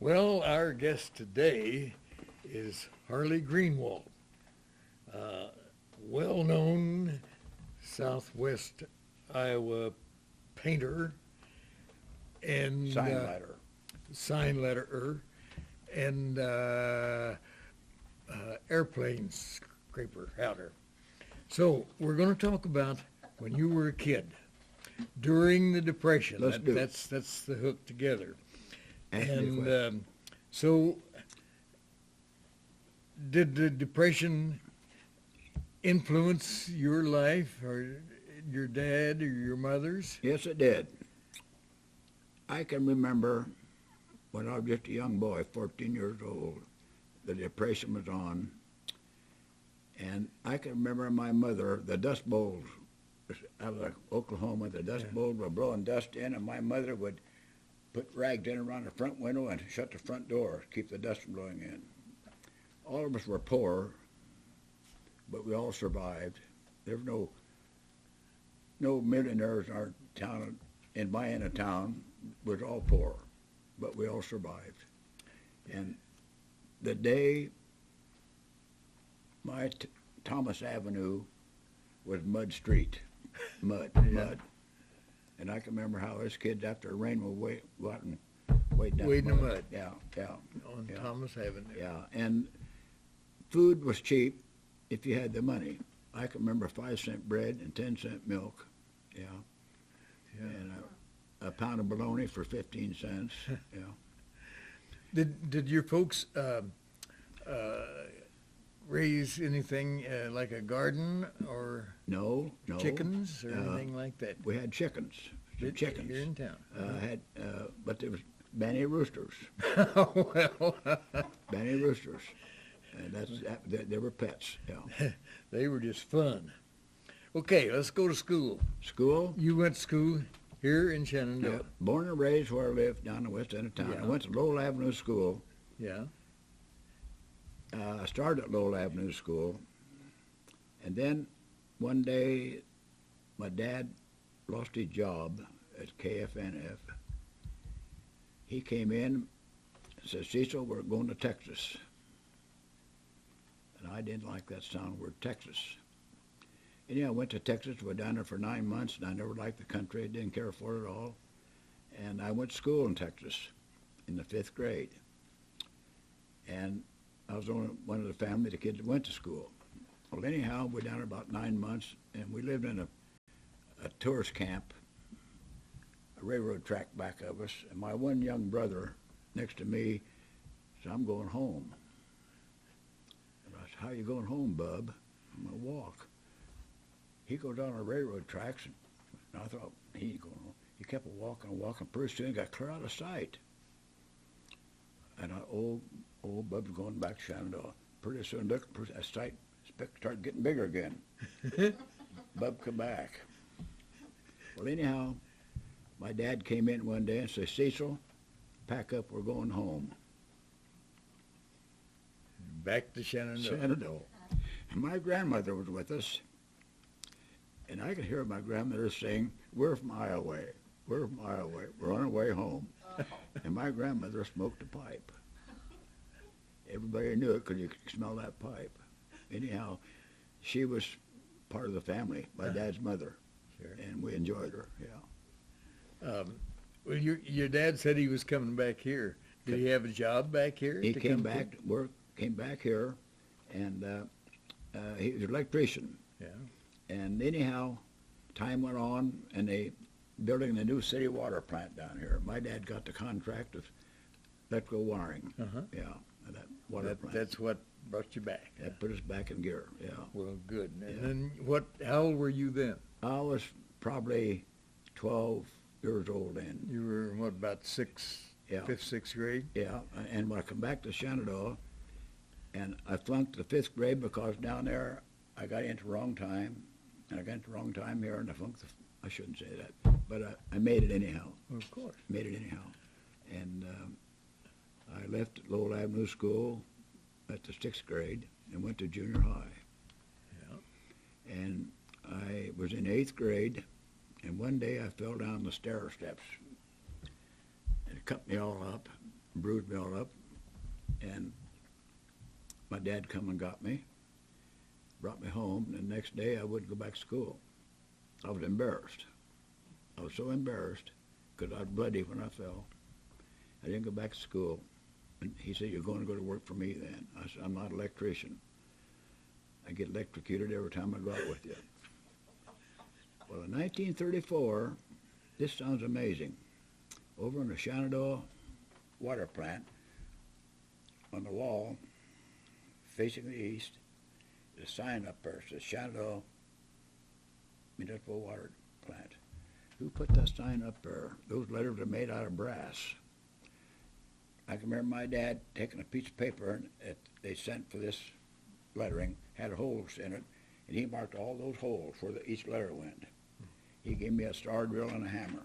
Well, our guest today is Harley Greenwalt, uh, well-known Southwest Iowa painter and Sign letter. sign letterer and airplane scraper outer. So we're going to talk about when you were a kid during the Depression. Let's do it. That's the hook together. Ask me a And question. so, did the Depression influence your life, or your dad, or your mother's? Yes, it did. I can remember when I was just a young boy, 14 years old, the Depression was on. And I can remember my mother, the dust bowls out of Oklahoma, the dust bowls were blowing dust in, and my mother would put rags in around the front window and shut the front door, keep the dust from blowing in. All of us were poor, but we all survived. There were no millionaires in our town. In my end of town, was all poor, but we all survived. And the day my Thomas Avenue was mud street, mud. And I can remember how us kids, after the rain, would go out and wade down Wade in the mud. Yeah. On Yeah. Thomas Avenue. Yeah, and food was cheap if you had the money. I can remember 5-cent bread and 10-cent milk. Yeah. And a pound of bologna for 15 cents. Yeah. Did your folks raise anything like a garden or No. chickens or anything like that? We had chickens. Did- Chickens. Here in town. But there was Banny roosters. Well, Banny roosters. And they were pets. Yeah. they were just fun. Okay, let's go to school. School. You went to school here in Yeah. Shenandoah. Born and raised where I lived down the west end of town. Yeah. I went to Lowell Avenue School. Yeah. I started at Lowell Avenue School, and then one day my dad lost his job at KFNF. He came in and said, "Cecil, we're going to Texas." And I didn't like that sound word, Texas. Anyhow, I went to Texas, was down there for 9 months, and I never liked the country, didn't care for it at all. And I went to school in Texas in the 5th grade. And I was only one of the family, the kids that went to school. Well, anyhow, we were down there about 9 months, and we lived in a tourist camp, a railroad track back of us, and my one young brother next to me said, "I'm going home." And I said, "How you going home, bub?" "I'm going to walk." He goes down the railroad tracks, and I thought, he ain't going home. He kept walking and walking. Pretty soon he got clear out of sight. And I, old Bub's going back to Shenandoah. Pretty soon, look, that sight started getting bigger again. Bub come back. Well, anyhow, my dad came in one day and said, "Cecil, pack up, we're going home." Back to Shenandoah. Shenandoah. And my grandmother was with us, and I could hear my grandmother saying, "We're from Iowa. We're from Iowa. We're on our way home." And my grandmother smoked a pipe. Everybody knew it because you could smell that pipe. Anyhow, she was part of the family, my dad's mother, Sure. and we enjoyed her. Yeah. Well, your dad said he was coming back here. Did he have a job back here? He to came come back to work, came back here, and he was an electrician. Yeah. And anyhow, time went on, and they building the new city water plant down here. My dad got the contract of electrical wiring. Uh-huh. Yeah, that water plant. That's what brought you back. That put us back in gear. Yeah. Well, good. And Yeah. then how old were you then? I was probably 12 years old then. You were, what, about Yeah. fifth, sixth grade? Yeah, and when I come back to Shenandoah, and I flunked the 5th grade because down there I got into wrong time, and I got into wrong time here, and I flunked I shouldn't say that, but I made it anyhow. Of course. Made it anyhow. And I left Lowell Avenue School at the 6th grade and went to junior high. Yeah. And I was in 8th grade, and one day I fell down the stair steps, and it cut me all up. bruised me all up, and my dad come and got me, brought me home, and the next day I wouldn't go back to school. I was embarrassed. I was so embarrassed because I was bloody when I fell. I didn't go back to school. And he said, "You're going to go to work for me then." I said, "I'm not an electrician. I get electrocuted every time I go out with you." Well, in 1934, this sounds amazing. Over in the Shenandoah water plant, on the wall, facing the east, there's a sign up there. It says Shenandoah Municipal Water Plant. Who put that sign up there? Those letters are made out of brass. I can remember my dad taking a piece of paper that they sent for this lettering, had holes in it, and he marked all those holes where each letter went. He gave me a star drill and a hammer.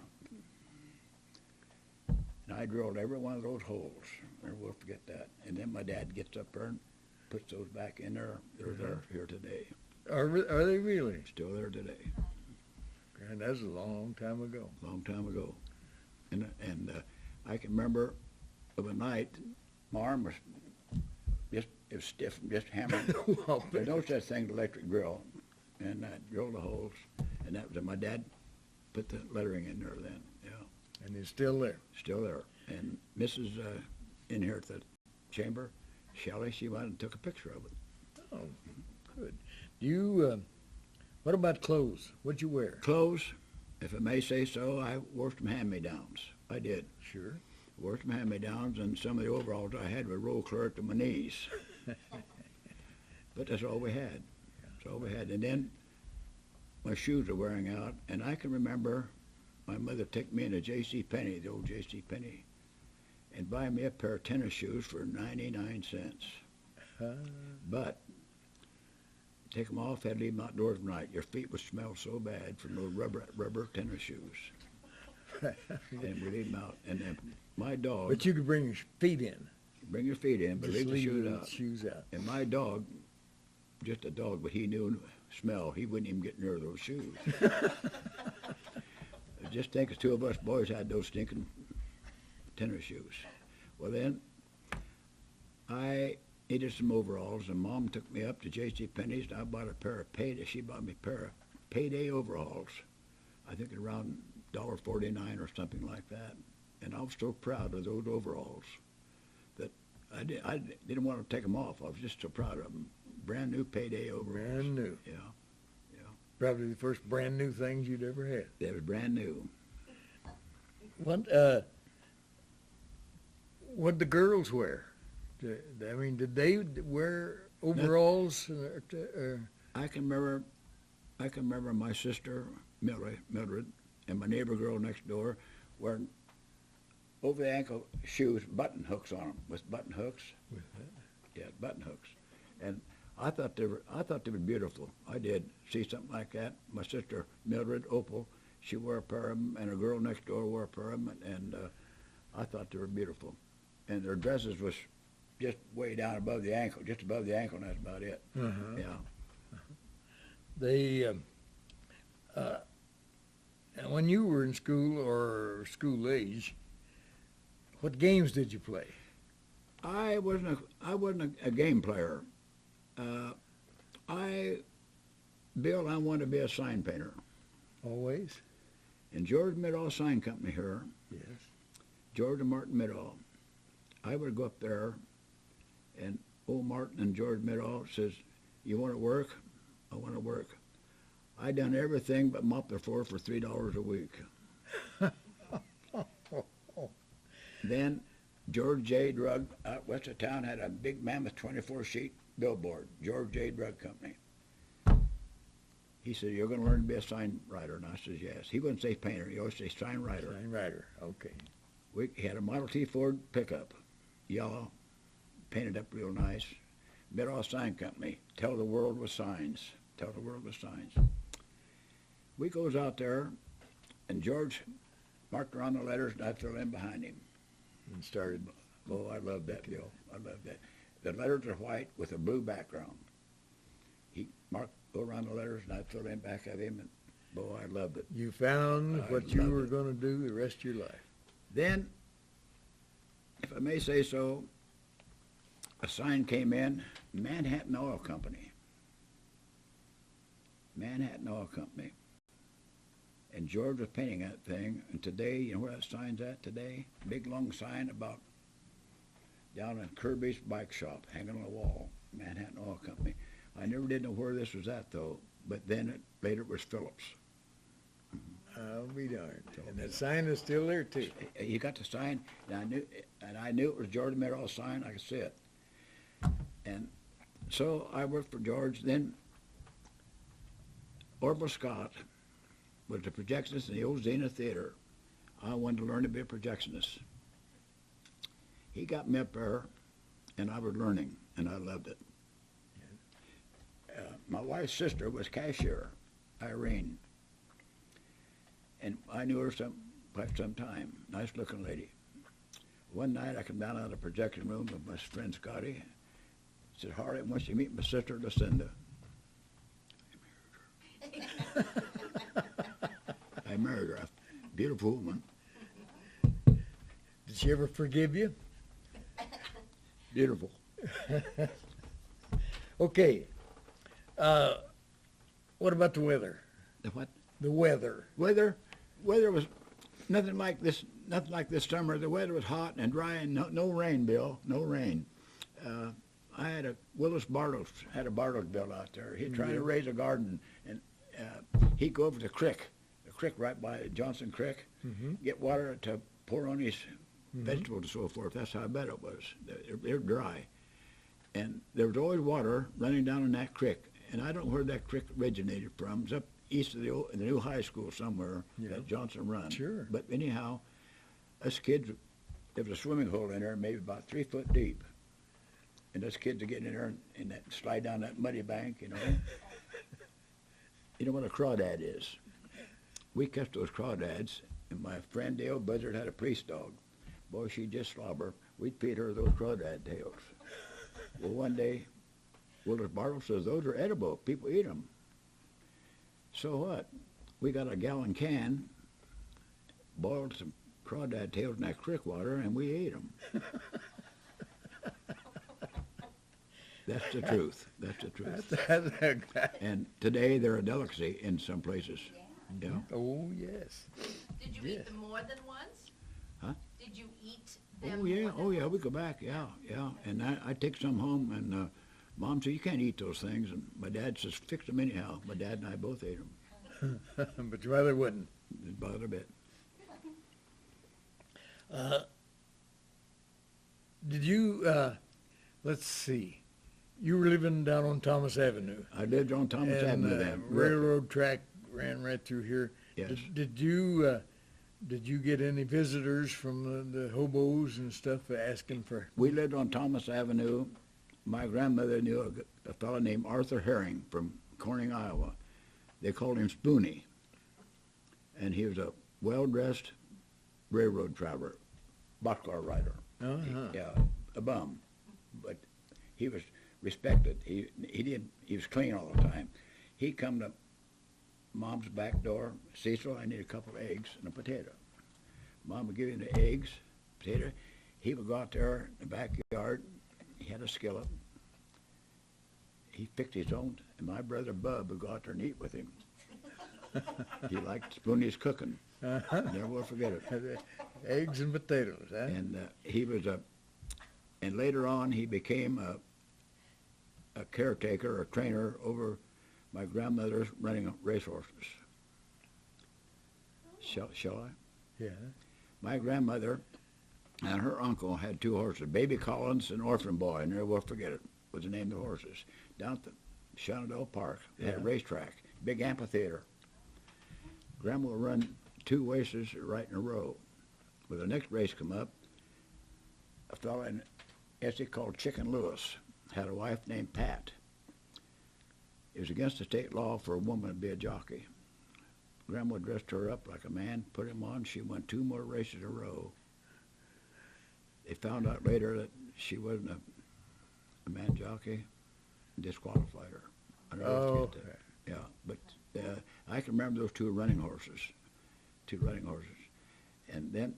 And I drilled every one of those holes. Never will forget that. And then my dad gets up there and puts those back in there. They're there here today. Are they really? Still there today. And that's a long time ago. Long time ago. And I can remember of a night, my arm was just, it was stiff from just hammering. Well, There's no such thing as electric drill. And I drilled the holes. And that was, my dad put the lettering in there then, yeah. and it's still there. Still there. And Mrs. In here at the chamber, Shelley, she went and took a picture of it. Oh, good. Do you, what about clothes? What'd you wear? Clothes, if I may say so, I wore some hand-me-downs. I did. Sure. Wore some hand-me-downs, and some of the overalls I had were roll clear up to my knees. But that's all we had. That's all we had. And then my shoes are wearing out, and I can remember my mother took me into J.C. Penney, the old J.C. Penney, and buy me a pair of tennis shoes for 99 cents. But take them off, had to leave them outdoors at night. Your feet would smell so bad from those rubber tennis shoes. And we leave them out. And then my dog. But you could bring your feet in. Bring your feet in, but Just leave the shoes out. And my dog, just a dog, but he knew smell. He wouldn't even get near those shoes. Just think if two of us boys had those stinking tennis shoes. Well, then I needed some overalls, and Mom took me up to J.C. Penney's, and I bought a pair of payday. She bought me a pair of payday overalls. I think around $1.49 or something like that. And I was so proud of those overalls that I didn't want to take them off. I was just so proud of them. Brand new payday overalls. Brand new. Yeah. Probably the first brand new things you'd ever had. They was brand new. What'd the girls wear? I mean, did they wear overalls? I can remember my sister Mildred and my neighbor girl next door wearing over the ankle shoes, button hooks on them, with button hooks. Yeah, button hooks, and I thought they were beautiful. I did see something like that. My sister Mildred Opal, she wore a pair of them, and a girl next door wore a pair of them, and I thought they were beautiful. And their dresses was just way down above the ankle, just above the ankle, and that's about it. Uh-huh. Yeah. They, and when you were in school or school age, what games did you play? I wasn't a game player. Bill, I wanted to be a sign painter. Always? In George Midall Sign Company here, Yes. George and Martin Midall, I would go up there, and old Martin and George Midall says, "You want to work?" "I want to work." I done everything but mop the floor for $3 a week. Then George J. Drug out west of town had a big mammoth 24-sheet billboard, George J. Drug Company. He said, "You're going to learn to be a sign writer." And I said, "Yes." He wouldn't say painter. He always say sign writer. Sign writer, okay. He had a Model T Ford pickup, yellow, painted up real nice. Midall Sign Company, tell the world with signs. Tell the world with signs. We goes out there, and George marked around the letters, and I filled in behind him. And started. Oh, I love that, Bill. I love that. The letters are white with a blue background. He marked, go around the letters, and I filled in back of him, and boy, I loved it. You found I what you loved were it. going to do the rest of your life. Then if I may say so, a sign came in, Manhattan Oil Company. Manhattan Oil Company. And George was painting that thing, and today, you know where that sign's at today? Big long sign about down in Kirby's bike shop, hanging on the wall, Manhattan Oil Company. I never did know where this was at, though, but then later it was Phillips. I'll be darned. And that sign is still there, too. He got the sign, and I knew it was George Meadow's sign. I could see it. And so I worked for George. Then Orville Scott was the projectionist in the old Zenith Theater. I wanted to learn to be a projectionist. He got me up there, and I was learning, and I loved it. My wife's sister was cashier, Irene, and I knew her quite some time. Nice-looking lady. One night, I come down out of the projection room with my friend Scotty. Said, Harley, I want you to meet my sister, Lucinda. I married her. A beautiful woman. Did she ever forgive you? Beautiful. Okay. What about the weather? The what? The weather. Weather was nothing like this. Nothing like this summer. The weather was hot and dry, and no rain, Bill. No rain. I had Willis Bartles had a Bartles built out there. He'd try to raise a garden, and he'd go over to the creek right by Johnson Creek, get water to pour on his vegetables and so forth. That's how I bet it was. They're dry. And there was always water running down in that creek. And I don't know where that creek originated from. It's up east of the new high school somewhere that Johnson run. Sure. But anyhow, us kids, there was a swimming hole in there maybe about 3 foot deep. And us kids are getting in there and that slide down that muddy bank, you know. You know what a crawdad is? We kept those crawdads, and my friend Dale Buzzard had a police dog. Boy, she'd just slobber. We'd feed her those crawdad tails. Well, one day, Willis Bartle says, those are edible. People eat them. So what? We got a gallon can, boiled some crawdad tails in that creek water, and we ate them. That's the truth. That's the truth. And today they're a delicacy in some places. Yeah. Oh, yes. Did you eat them more than once? Huh? Did you eat them Oh yeah. more than Oh yeah. once? We go back. Yeah. Yeah. And I take some home, and Mom said you can't eat those things, and my dad says fix them anyhow. My dad and I both ate them. But your mother wouldn't. Didn't bother a bit. Did you, let's see, you were living down on Thomas Avenue. I lived on Thomas Avenue then. Railroad track ran right through here. Yes. Did you get any visitors from the hobos and stuff asking for? We lived on Thomas Avenue. My grandmother knew a fellow named Arthur Herring from Corning, Iowa. They called him Spoonie. And he was a well-dressed railroad traveler, boxcar rider. Uh-huh. Yeah, a bum. But he was respected. He was clean all the time. He'd come to Mom's back door, Cecil, I need a couple of eggs and a potato. Mom would give him the eggs, potato. He would go out there in the backyard. He had a skillet. He fixed his own, and my brother Bub would go out there and eat with him. He liked Spoonie's cooking. Never will forget it. Eggs and potatoes, huh? And he was and later on he became a caretaker or trainer over my grandmother's running racehorses. Shall I? Yeah. My grandmother and her uncle had 2 horses, Baby Collins and Orphan Boy, and never will forget it, was the name of the horses. Down at the Shenandoah Park, they had a racetrack, big amphitheater. Grandma would run 2 races right in a row. When the next race come up, a fellow in Essie called Chicken Lewis had a wife named Pat. It was against the state law for a woman to be a jockey. Grandma dressed her up like a man, put him on. She won 2 more races in a row. They found out later that she wasn't a man jockey, and disqualified her. I never forget that. Yeah, but I can remember those 2 running horses. And then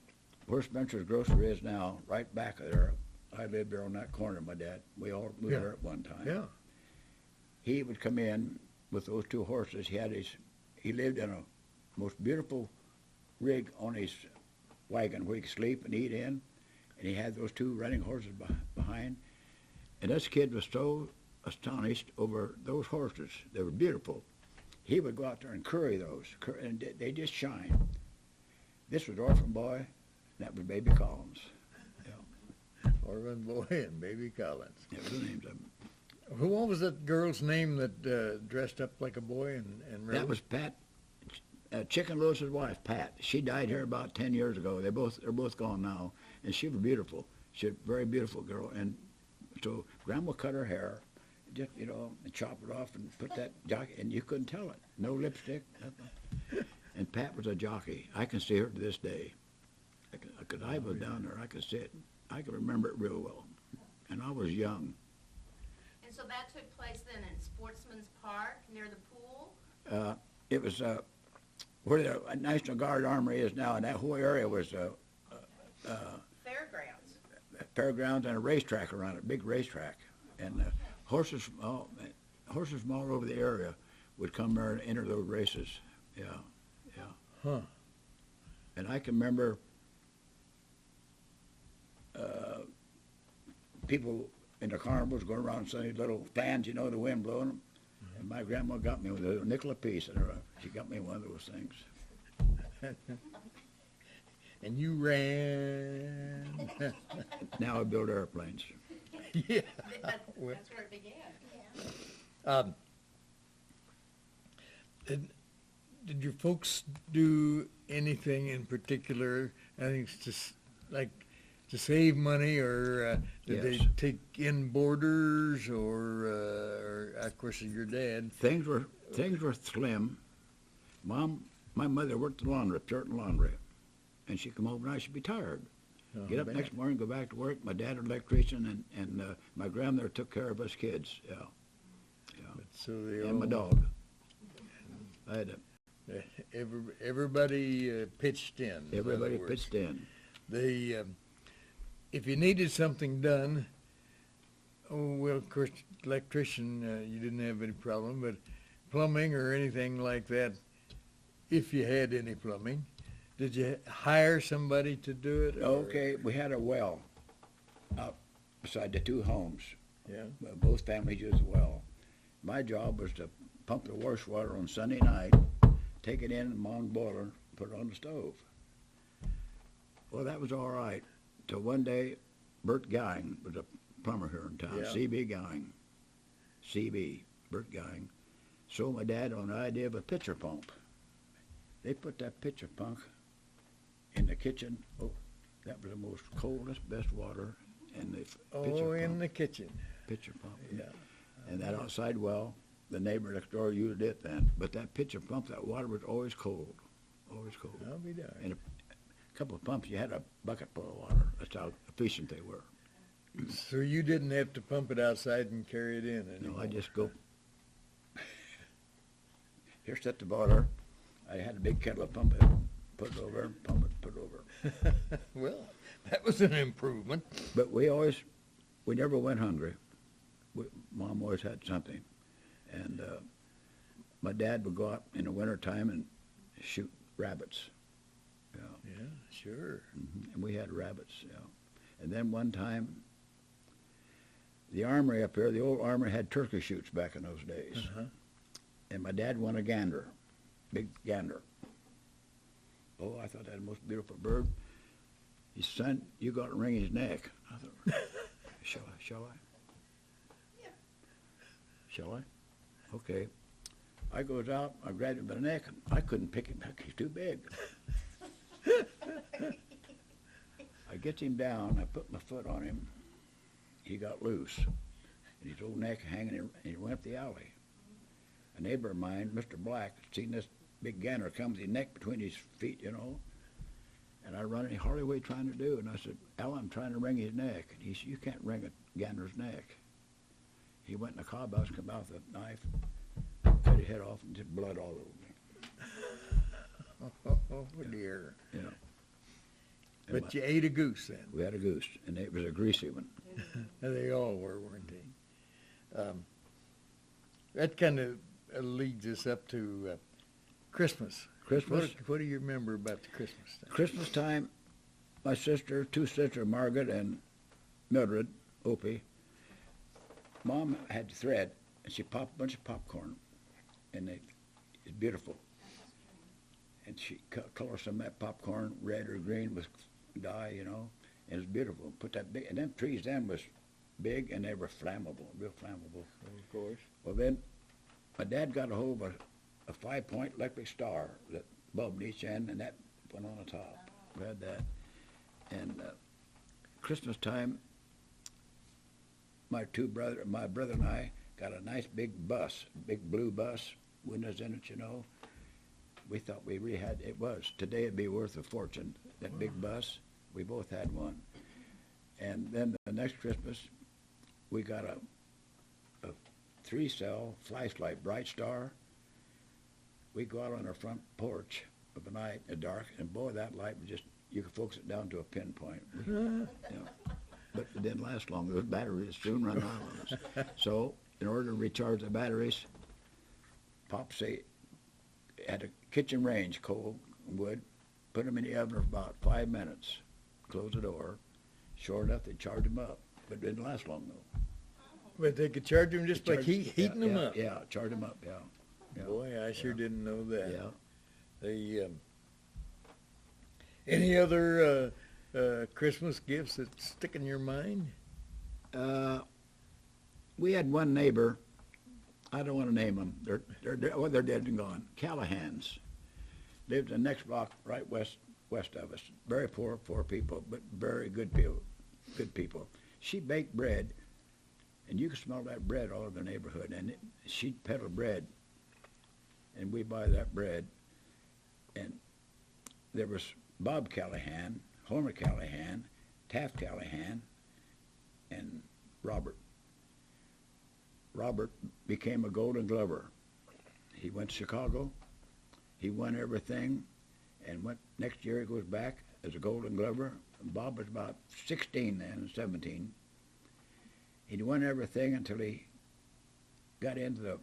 where Spencer's Grocery is now, right back there. I lived there on that corner, my dad. We all moved Yeah. there at one time. Yeah. He would come in with those two horses. He lived in a most beautiful rig on his wagon where he could sleep and eat in. And he had those two running horses behind. And this kid was so astonished over those horses. They were beautiful. He would go out there and curry those, and they just shine. This was Orphan Boy, and that was Baby Collins. Orphan Boy and Baby Collins. That was the names of them. What was that girl's name that dressed up like a boy and rode? That was Pat, Chicken Lewis's wife, Pat. She died here about 10 years ago. They're both gone now, and she was beautiful. She was a very beautiful girl, and so Grandma cut her hair, just and chop it off and put that jockey, and you couldn't tell it. No lipstick, nothing. And Pat was a jockey. I can see her to this day. Because I was down there, I could see it. I can remember it real well. And I was young. And so that took place then in Sportsman's Park near the pool? It was where the National Guard Armory is now, and that whole area was Fairgrounds. fairgrounds and a racetrack around it, big racetrack. And horses from all over the area would come there and enter those races. Yeah. Huh. And I can remember people in the carnivals going around Sunday, little fans, the wind blowing them. And my grandma got me with a nickel apiece, and she got me one of those things. And you ran. Now I build airplanes. Yeah. That's where it began. Did your folks do anything in particular? I think it's just like to save money, or did they Yes. take in boarders, or of course your dad? Things were slim. My mother worked the laundry, Puritan Laundry, and she'd come home and I should be tired. Get up bet. next morning, go back to work. My dad was an electrician, and my grandmother took care of us kids. Yeah. So they And my all- dog. I had Everybody pitched in. in everybody other words. pitched in. They, if you needed something done, of course, electrician, you didn't have any problem, but plumbing or anything like that, if you had any plumbing, did you hire somebody to do it? or- Okay, we had a well out beside the two homes. Yeah. Both families used the well. My job was to pump the wash water on Sunday night, take it in the long boiler, put it on the stove. Well, that was all right. Till one day, Bert Guying was a plumber here in town, Yeah. C.B. Guying. C.B., Bert Guying. Sold my dad on the idea of a pitcher pump. They put that pitcher pump in the kitchen. Oh, that was the most coldest, best water in the pitcher in pump. the kitchen. Pitcher pump. Yeah. And that outside well, the neighbor next door used it then. But that pitcher pump, that water was always cold. Always cold. I'll be darned. And a couple of pumps, you had a bucket full of water. That's how efficient they were. So you didn't have to pump it outside and carry it in No, anymore? I just go. Here's set the boiler. I had a big kettle of pump it, put it over, pump it, put it over. Well, that was an improvement. But we never went hungry. Mom always had something. And my dad would go out in the wintertime and shoot rabbits. Yeah. Yeah, sure. And we had rabbits, yeah. And then one time, the armory up here, the old armory had turkey shoots back in those days. Uh-huh. And my dad won a gander, big gander. Oh, I thought that was the most beautiful bird. He said, son, you got to wring his neck. I thought, shall I? Yeah. Shall I? Okay. I goes out, I grabbed him by the neck, and I couldn't pick him back, he's too big. I gets him down, I put my foot on him, he got loose, and his old neck hanging, and he went up the alley. A neighbor of mine, Mr. Black, seen this big gander come with his neck between his feet, and I run, and hardly what he trying to do, and I said, Al, I'm trying to wring his neck. And he said, you can't wring a gander's neck. He went in the cob house, come out with a knife, cut his head off, and just blood all over me. Oh, dear. Yeah. And But you ate a goose then. we had a goose, and it was a greasy one. They all were, weren't they? That kind of leads us up to Christmas. Christmas. What do you remember about the Christmas time? Christmas time, my sister, two sisters, Margaret and Mildred, Opie, Mom had thread, and she popped a bunch of popcorn, and it's beautiful. And she colored some of that popcorn red or green with dye, you know, and it's beautiful. Put that big, and them trees then was big, and they were flammable, real flammable. Of course. Well, then my dad got a hold of a 5-point electric star that bulbed each end, and that went on the top. We had that. And Christmas time, my brother and I got a nice big bus, big blue bus, windows in it, you know. We thought we really had, it was. Today it'd be worth a fortune, that big bus. We both had one. And then the next Christmas, we got a 3-cell flashlight, Bright Star. We go out on our front porch of the night in the dark, and boy, that light was just, you could focus it down to a pinpoint. You know. But it didn't last long. Those batteries soon run out on us. So, in order to recharge the batteries, Pop had a kitchen range, coal, wood, put them in the oven for about 5 minutes, close the door. Sure enough, they charged them up, but it didn't last long though. But they could charge them just by heating them up. Yeah, charge them up, yeah. Boy, I sure didn't know that. Yeah. The any other Christmas gifts that stick in your mind? We had one neighbor. I don't want to name them. They're dead and gone. Callahans lived in the next block right west of us. Very poor people, but very good people. Good people. She baked bread, and you could smell that bread all over the neighborhood. And she'd peddle bread, and we buy that bread. And there was Bob Callahan, Homer Callahan, Taft Callahan, and Robert. Robert became a Golden Glover. He went to Chicago. He won everything, and next year he goes back as a Golden Glover. Bob was about 16 then, 17. He won everything until he got into the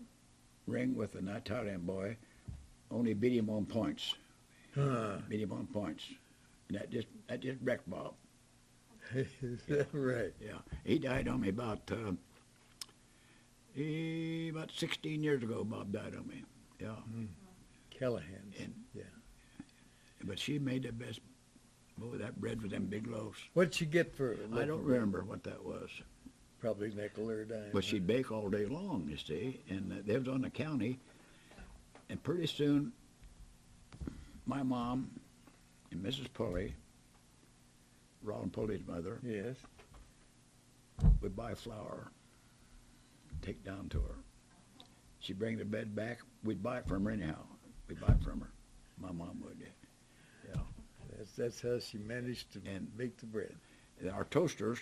ring with an Italian boy. Only beat him on points. Beat him on points. And that just wrecked Bob. Is that right? Yeah. He died on me about 16 years ago. Bob died on me. Yeah. Callahan. Yeah. But she made the best. Boy, that bread with them big loaves. What'd she get for it? I don't remember what that was. Probably nickel or a dime. But she'd bake all day long, you see. And they was on the county. And pretty soon, my mom and Mrs. Pulley, Ron Pulley's mother, Yes. would buy flour, take down to her. She'd bring the bread back. We'd buy it from her anyhow. We'd buy it from her. My mom would. Yeah. That's how she managed to And- bake the bread. And our toasters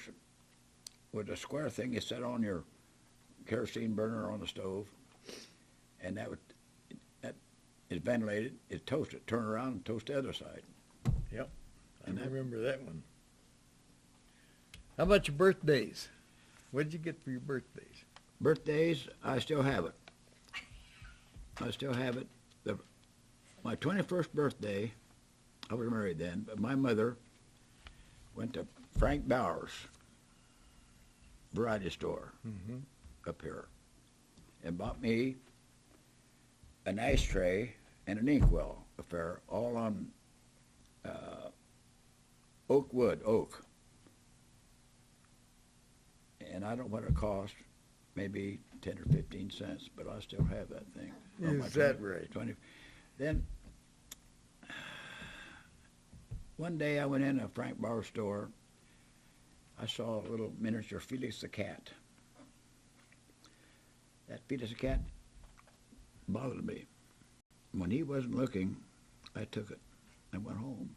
was a square thing you set on your kerosene burner on the stove, and that is ventilated. It toasted. Turn around and toast the other side. Yep. I And that- remember that one. How about your birthdays? What'd you get for your birthdays? Birthdays, I still have it. My 21st birthday, I was married then, but my mother went to Frank Bauer's variety store up here and bought me an ashtray and an inkwell affair, all on oak. And I don't know what it cost, maybe 10 or 15 cents, but I still have that thing. On my Is that right? Then one day I went in a Frank Bauer store. I saw a little miniature Felix the cat. That Felix the cat bothered me. When he wasn't looking, I took it and went home.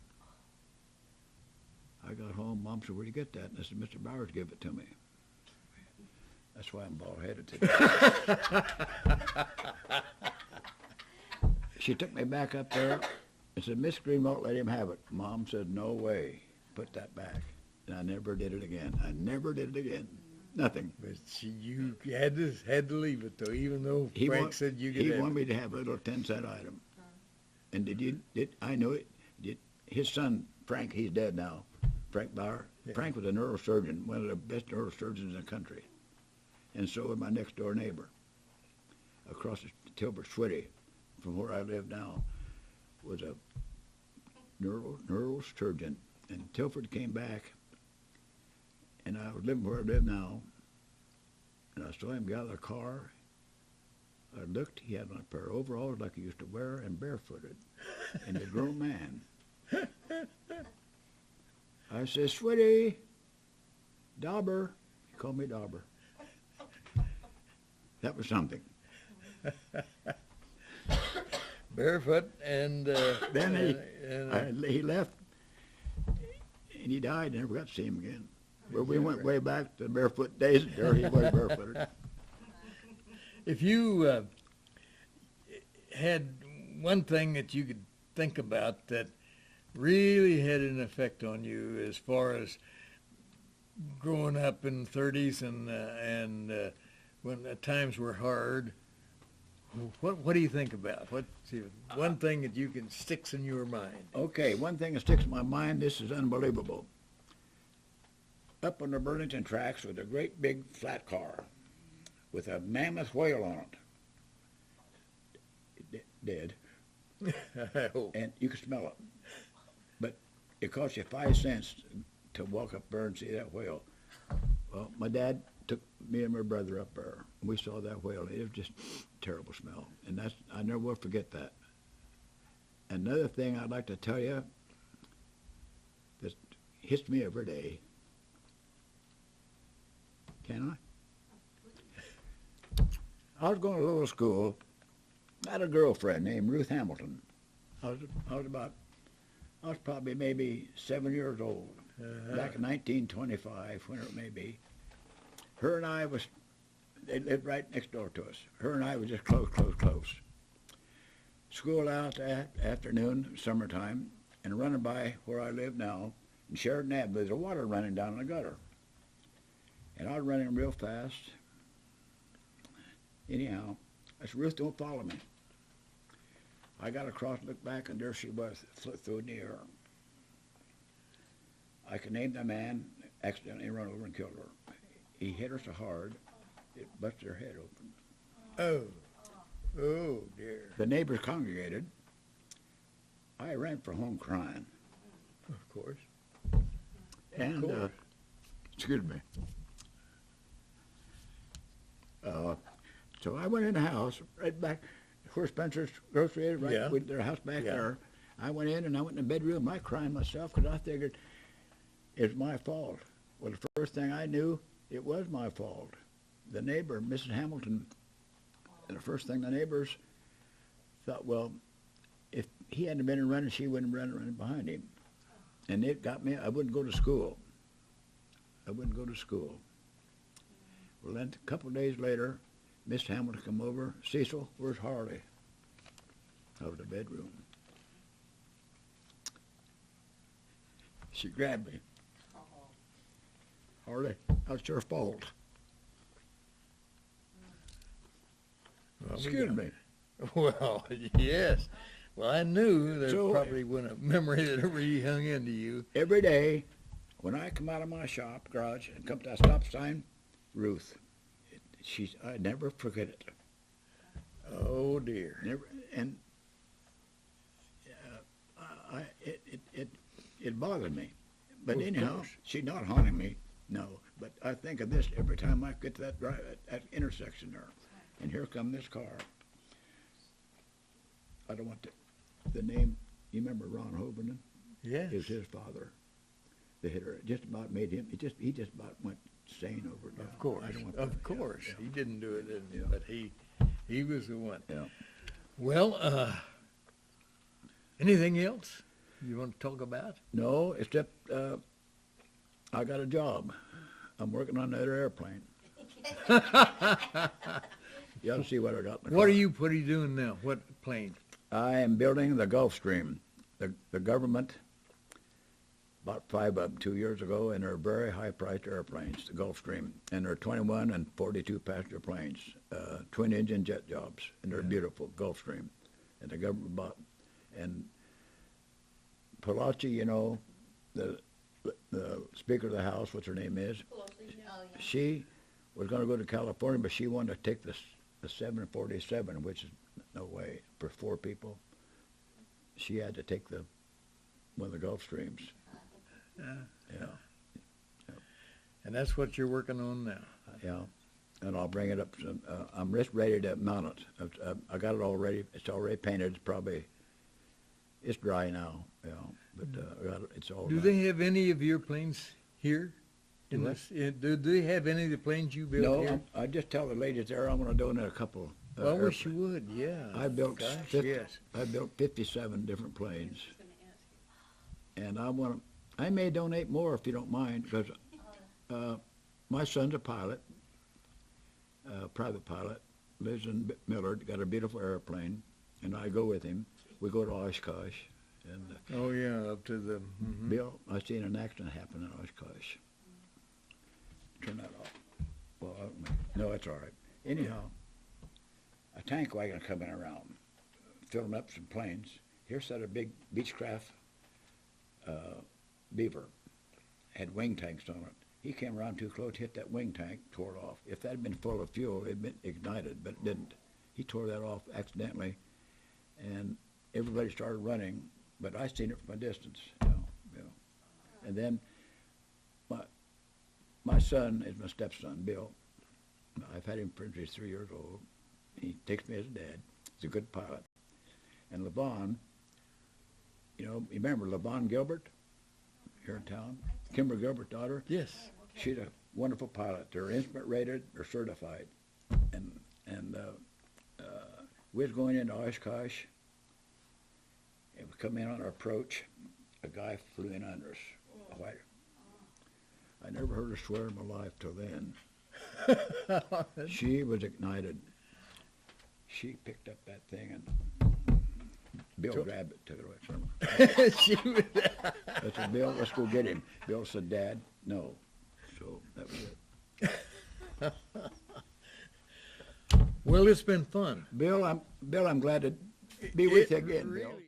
I got home, Mom said, "Where'd you get that?" And I said, "Mr. Bowers gave it to me." That's why I'm bald-headed today. She took me back up there and said, "Miss Greenwalt, let him have it." Mom said, "No way." put that back. And I never did it again. I never did it again. Nothing. But you had to leave it though, even though Frank said you could He have wanted it. me to have a little 10-cent item. And I know it. His son, Frank, he's dead now. Frank Bauer. Yeah. Frank was a neurosurgeon, one of the best neurosurgeons in the country. And so was my next door neighbor. Across the Tilbert Switty, from where I live now, was a neurosurgeon. And Tilford came back, and I was living where I live now, and I saw him get out of the car. I looked, he had on a pair of overalls like he used to wear, and barefooted, and a grown man. I said, Switty, Dauber. He called me Dauber. That was something. Barefoot and Then he left, and he died. Never got to see him again. But we went way back to the barefoot days. There he was barefooted. if you had one thing that you could think about that really had an effect on you as far as growing up in the 30s and when the times were hard, what do you think about? What's one thing that you can sticks in your mind? Okay, one thing that sticks in my mind, this is unbelievable. Up on the Burlington tracks was a great big flat car with a mammoth whale on it. Dead. I hope. And you could smell it. But it cost you 5 cents to walk up there and see that whale. Well, my dad took me and my brother up there. We saw that whale. It was just a terrible smell. And I never will forget that. Another thing I'd like to tell you that hits me every day. Can I? I was going to a little school. I had a girlfriend named Ruth Hamilton. I was probably maybe 7 years old, back in 1925, whenever it may be. Her and I they lived right next door to us. Her and I was just close. School out that afternoon, summertime, and running by where I live now, in Sheridan Avenue, there's water running down in the gutter. And I was running real fast. Anyhow, I said, Ruth, don't follow me. I got across, looked back, and there she was, flew through in the air. I could name the man, accidentally run over and killed her. He hit her so hard, it busted her head open. Oh dear. The neighbors congregated. I ran for home crying. Of course. And, course. excuse me. So I went in the house, right back where Spencer's grocery is, right Yeah. with their house back Yeah. there. I went in and I went in the bedroom. I cried myself because I figured it was my fault. Well, the first thing I knew, it was my fault. The neighbor, Mrs. Hamilton, and the first thing the neighbors thought, well, if he hadn't been running, she wouldn't have running behind him. And it got me, I wouldn't go to school. Well, then a couple of days later, Miss Hamilton come over. Cecil, where's Harley? Out of the bedroom. She grabbed me. Harley, that's your fault. Well, Excuse me. Well, yes. Well, I knew there's So- probably one a memory that really hung into you. Every day, when I come out of my shop, garage, and come to that stop sign, Ruth, I never forget it. Oh dear. Never, and it bothered me. But Well, of anyhow, course. she's not haunting me, no. But I think of this every time I get to that intersection there. And here come this car. I don't want the name. You remember Ron Hoberman? Yes. It was his father. The hitter. It just about made him. He just about went sane over it. Of course. I don't want Of that, course. yeah. He didn't do it, Yeah. but he was the one. Yeah. Well, anything else you want to talk about? No, except I got a job. I'm working on another airplane. You ought to see what I got in the What car. are you doing now? What plane? I am building the Gulfstream. The government bought 5 of them 2 years ago, and they're very high-priced airplanes, the Gulfstream, and they're 21 and 42 passenger planes, twin-engine jet jobs, and they're beautiful, Gulfstream, and the government bought. And Pelosi, you know, the Speaker of the House, what's her name is, Oh, yeah. she was going to go to California, but she wanted to take the 747, which is no way for 4 people. She had to take one of the Gulfstreams. Yeah, And that's what you're working on now. yeah. And I'll bring it up. I'm just ready to mount it. I got it all ready. It's already painted. It's dry now. Yeah, but I got it. It's all Do done. they have any of your planes here? Do what? Do they have any of the planes you built No, here? I just tell the ladies there I'm going to donate a couple. Well, I wish you would, yeah. I built Gosh, 50, yes. I built 57 different planes, and I may donate more if you don't mind, because my son's a pilot, private pilot, lives in Millard, got a beautiful airplane, and I go with him. We go to Oshkosh, and Oh, yeah, up to the, Bill, I seen an accident happen in Oshkosh. Turn that off. Well, no, it's all right. Anyhow, a tank wagon coming around, filling up some planes. Here sat a big Beechcraft Beaver, had wing tanks on it. He came around too close, hit that wing tank, tore it off. If that had been full of fuel, it'd been ignited, but it didn't. He tore that off accidentally, and everybody started running, but I seen it from a distance, you know. And then my son is my stepson, Bill. I've had him since he's 3 years old. He takes me as a dad. He's a good pilot. And LaVon, you know, you remember LaVon Gilbert here in town? Kimber Gilbert's daughter? yes. She's a wonderful pilot. They're instrument rated, they're certified. And we was going into Oshkosh, and we come in on our approach. A guy flew in under us, a white. I never heard her swear in my life till then. She was ignited. She picked up that thing and Bill grabbed it, took it away from her. She was- I said, Bill, let's go get him. Bill said, Dad, no. So that was it. Well, it's been fun. Bill, I'm glad to be with you again, Bill. Really-